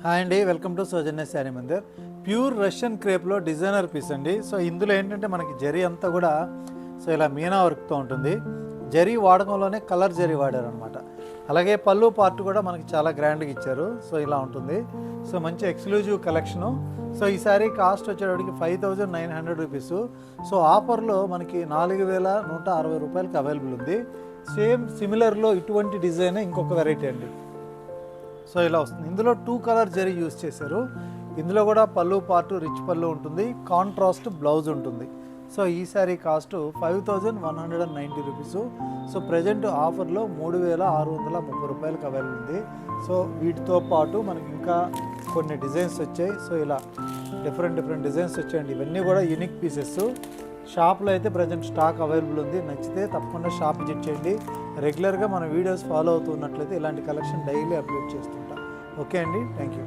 Hi అండి, welcome to Sowjanya Saree Mandir. Pure Russian క్రేప్లో designer piece అండి. సో ఇందులో ఏంటంటే మనకి జరీ అంతా కూడా సో ఇలా మీనా వర్క్తో ఉంటుంది. జరీ వాడకంలోనే కలర్ జరీ వాడారు అనమాట. అలాగే పళ్ళు పార్ట్ కూడా మనకి చాలా గ్రాండ్గా ఇచ్చారు. సో ఇలా ఉంటుంది. సో మంచి ఎక్స్క్లూజివ్ కలెక్షను. సో ఈ సారీ కాస్ట్ వచ్చేటప్పటికి 5,900 రూపీస్. సో ఆఫర్లో మనకి 4,160 రూపాయలకి అవైలబుల్ ఉంది. సేమ్ సిమిలర్లో ఇటువంటి డిజైన్ ఇంకొక వెరైటీ అండి. సో ఇలా వస్తుంది. ఇందులో 2 కలర్ జరీ యూజ్ చేశారు. ఇందులో కూడా పళ్ళు పార్టు రిచ్ పళ్ళు ఉంటుంది, కాంట్రాస్ట్ బ్లౌజ్ ఉంటుంది. సో ఈ sari cost 5,190 rupees. So present ఆఫర్లో 3,630 రూపాయలకి అవైలబుల్ ఉంది. సో వీటితో పాటు మనకి ఇంకా కొన్ని డిజైన్స్ వచ్చాయి. సో ఇలా డిఫరెంట్ డిజైన్స్ వచ్చాయండి. ఇవన్నీ కూడా యూనిక్ పీసెస్. షాప్లో అయితే ప్రజెంట్ స్టాక్ అవైలబుల్ ఉంది. నచ్చితే తప్పకుండా షాప్ విజిట్ చేయండి. రెగ్యులర్గా మన వీడియోస్ ఫాలో అవుతున్నట్లయితే ఇలాంటి కలెక్షన్ డైలీ అప్లోడ్ చేస్తుంటాం. ఓకే అండి, థ్యాంక్ యూ.